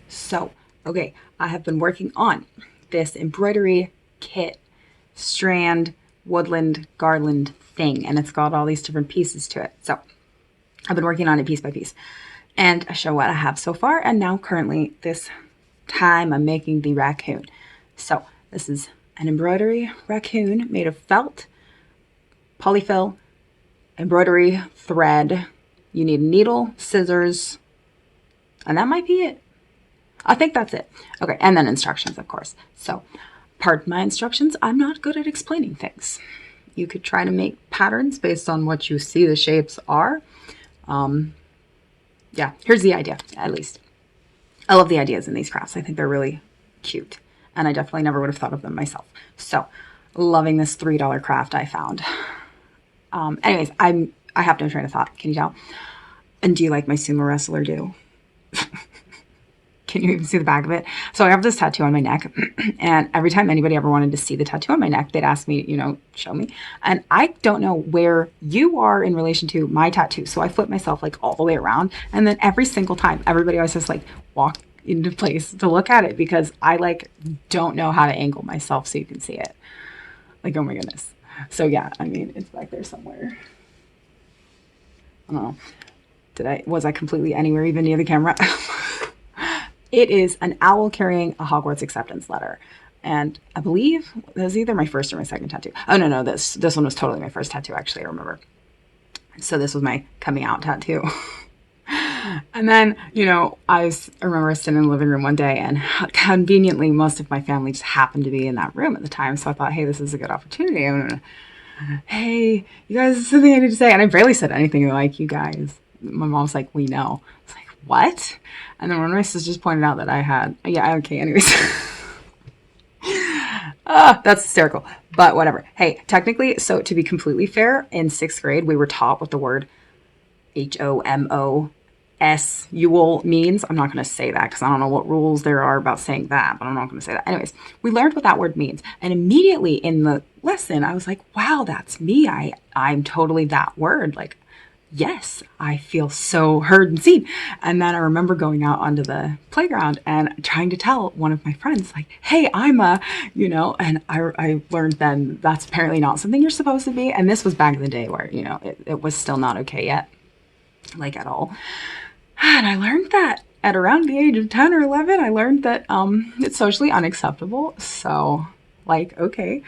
So, okay, I have been working on this embroidery kit, strand, woodland, garland thing, and it's got all these different pieces to it. So, I've been working on it piece by piece. And I show what I have so far, and now currently this time I'm making the raccoon. So, this is an embroidery raccoon made of felt, polyfill, embroidery thread. You need a needle, scissors, and that might be it. I think that's it. Okay, and then instructions, of course. So, pardon my instructions, I'm not good at explaining things. You could try to make patterns based on what you see the shapes are. Yeah, here's the idea, at least. I love the ideas in these crafts. I think they're really cute, and I definitely never would have thought of them myself. So, loving this $3 craft I found. Anyways, I have no train of thought. Can you tell? And do you like my sumo wrestler do? Can you even see the back of it? So I have this tattoo on my neck, and every time anybody ever wanted to see the tattoo on my neck, they'd ask me, show me. And I don't know where you are in relation to my tattoo. So I flip myself like all the way around, and then every single time, everybody always just like walk into place to look at it because I like don't know how to angle myself so you can see it. Like, oh my goodness. So yeah, I mean, it's back there somewhere. I don't know. Was I completely anywhere even near the camera? It is an owl carrying a Hogwarts acceptance letter. And I believe it was either my first or my second tattoo. Oh, no, this one was totally my first tattoo, actually, I remember. So this was my coming out tattoo. And then, I remember sitting in the living room one day, and conveniently, most of my family just happened to be in that room at the time. So I thought, hey, this is a good opportunity. Hey, you guys, something I need to say. And I barely said anything like, you guys. My mom's like, we know. It's like, what? And then one of my sisters pointed out that I had, yeah, okay, anyways. That's hysterical, but whatever. Hey, technically, so to be completely fair, in 6th grade, we were taught what the word HOMOSUL means. I'm not going to say that because I don't know what rules there are about saying that, but I'm not going to say that. Anyways, we learned what that word means. And immediately in the lesson, I was like, wow, that's me. I'm totally that word. Like, yes, I feel so heard and seen. And then I remember going out onto the playground and trying to tell one of my friends, like, hey, I'm and I learned then that's apparently not something you're supposed to be. And this was back in the day where, it was still not okay yet, like at all. And I learned that at around the age of 10 or 11, I learned that it's socially unacceptable. So, like, okay.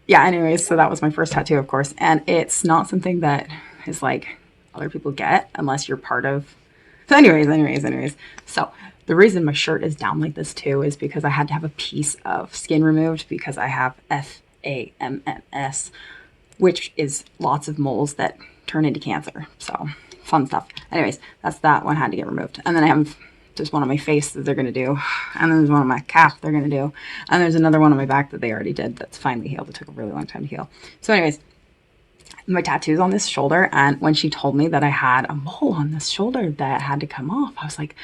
Yeah, anyways, so that was my first tattoo, of course. And it's not something that is like other people get unless you're part of. So anyways. So the reason my shirt is down like this too is because I had to have a piece of skin removed because I have FAMMS, which is lots of moles that turn into cancer. So fun stuff. Anyways, that's that one had to get removed. And then I have there's one on my face that they're going to do. And then there's one on my calf they're going to do. And there's another one on my back that they already did that's finally healed. It took a really long time to heal. So anyways, my tattoo's on this shoulder, and when she told me that I had a mole on this shoulder that had to come off, I was like,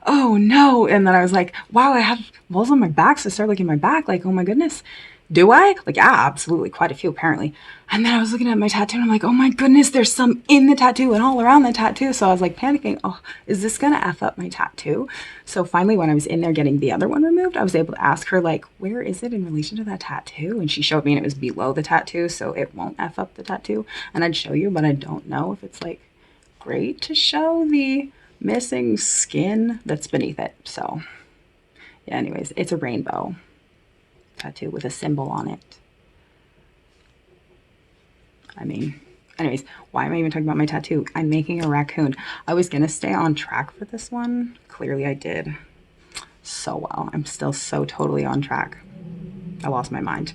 oh no. And then I was like, wow, I have moles on my back. So I started looking at my back like, oh my goodness, do I? Like, yeah, absolutely, quite a few apparently. And then I was looking at my tattoo and I'm like, oh my goodness, there's some in the tattoo and all around the tattoo. So I was like panicking, oh, is this gonna F up my tattoo? So finally, when I was in there getting the other one removed, I was able to ask her, like, where is it in relation to that tattoo? And she showed me, and it was below the tattoo, so it won't F up the tattoo. And I'd show you, but I don't know if it's like great to show the missing skin that's beneath it. So yeah, anyways, it's a rainbow tattoo with a symbol on it. I mean, anyways, why am I even talking about my tattoo? I'm making a raccoon. I was gonna stay on track for this one. Clearly I did so well. I'm still so totally on track. I lost my mind.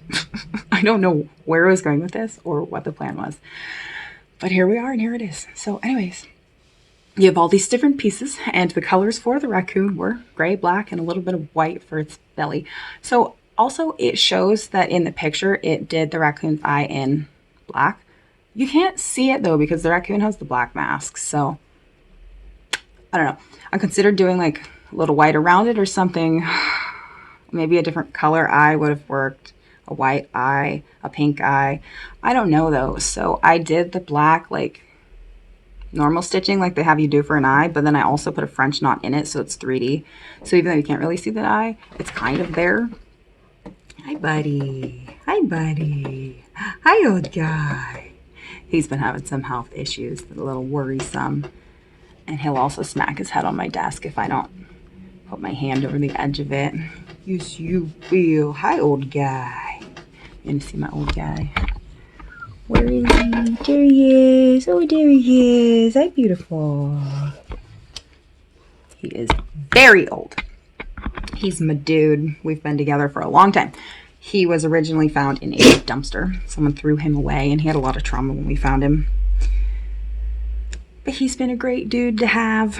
I don't know where I was going with this or what the plan was, but here we are and here it is. So anyways, you have all these different pieces, and the colors for the raccoon were gray, black, and a little bit of white for its belly. So also, it shows that in the picture, it did the raccoon's eye in black. You can't see it, though, because the raccoon has the black mask. So, I don't know. I considered doing, like, a little white around it or something. Maybe a different color eye would have worked. A white eye, a pink eye. I don't know, though. So, I did the black, like, normal stitching like they have you do for an eye, but then I also put a French knot in it, so it's 3D. So even though you can't really see the eye, it's kind of there. Hi, buddy. Hi, buddy. Hi, old guy. He's been having some health issues, a little worrisome. And he'll also smack his head on my desk if I don't put my hand over the edge of it. Yes, you will. Hi, old guy. You want to see my old guy? Where is he? There he is. Oh, there he is. Hi, beautiful. He is very old. He's my dude. We've been together for a long time. He was originally found in a dumpster. Someone threw him away, and he had a lot of trauma when we found him. But he's been a great dude to have.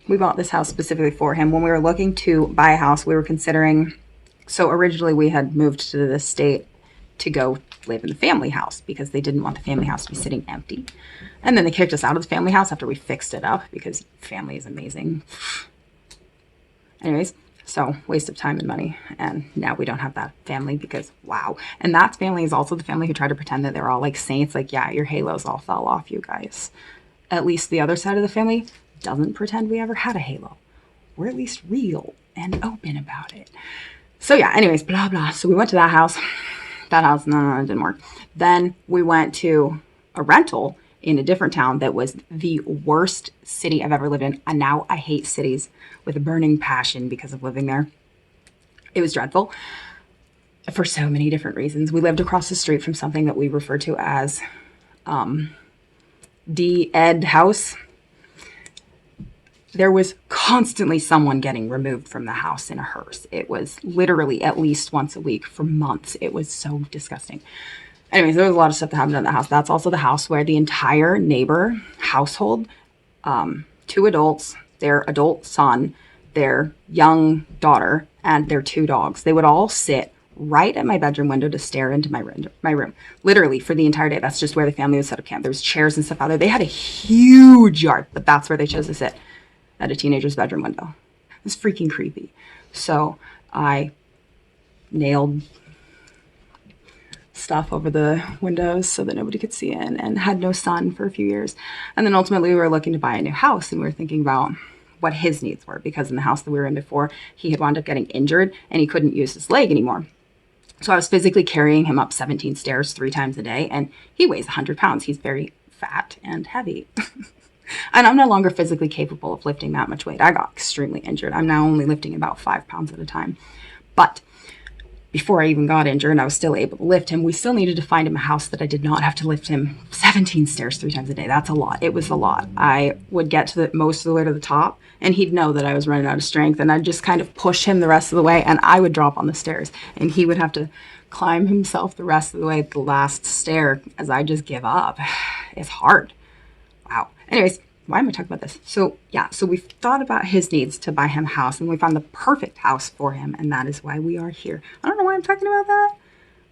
We bought this house specifically for him. When we were looking to buy a house, we were considering... So originally we had moved to the state to go live in the family house because they didn't want the family house to be sitting empty. And then they kicked us out of the family house after we fixed it up because family is amazing. Anyways, so waste of time and money. And now we don't have that family because wow. And that family is also the family who tried to pretend that they're all like saints. Like, yeah, your halos all fell off, you guys. At least the other side of the family doesn't pretend we ever had a halo. We're at least real and open about it. So yeah, anyways, blah, blah. So we went to that house. That house, no, it didn't work. Then we went to a rental in a different town that was the worst city I've ever lived in. And now I hate cities with a burning passion because of living there. It was dreadful for so many different reasons. We lived across the street from something that we refer to as D-Ed House. There was constantly someone getting removed from the house in a hearse. It was literally at least once a week for months. It was so disgusting. Anyways, there was a lot of stuff that happened in the house. That's also the house where the entire neighbor household, 2 adults, their adult son, their young daughter, and their 2 dogs, they would all sit right at my bedroom window to stare into my room. Literally for the entire day. That's just where the family would set up camp. There was chairs and stuff out there. They had a huge yard, but that's where they chose to sit. At a teenager's bedroom window. It was freaking creepy. So I nailed stuff over the windows so that nobody could see in and had no sun for a few years. And then ultimately we were looking to buy a new house and we were thinking about what his needs were because in the house that we were in before, he had wound up getting injured and he couldn't use his leg anymore. So I was physically carrying him up 17 stairs 3 times a day and he weighs 100 pounds. He's very fat and heavy. And I'm no longer physically capable of lifting that much weight. I got extremely injured. I'm now only lifting about 5 pounds at a time. But before I even got injured and I was still able to lift him, we still needed to find him a house that I did not have to lift him 17 stairs 3 times a day. That's a lot. It was a lot. I would get to most of the way to the top and he'd know that I was running out of strength and I'd just kind of push him the rest of the way and I would drop on the stairs and he would have to climb himself the rest of the way at the last stair as I just give up. It's hard. Wow. Anyways, why am I talking about this? So yeah, so we thought about his needs to buy him a house and we found the perfect house for him. And that is why we are here. I don't know why I'm talking about that,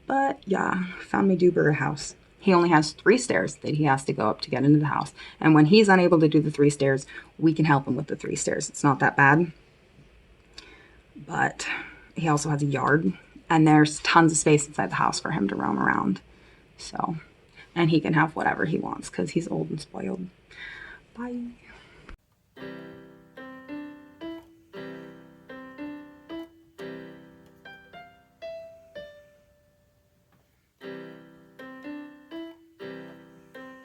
but yeah, found my Duber a house. He only has 3 stairs that he has to go up to get into the house. And when he's unable to do the 3 stairs, we can help him with the 3 stairs. It's not that bad. But he also has a yard and there's tons of space inside the house for him to roam around. So, and he can have whatever he wants because he's old and spoiled. Bye.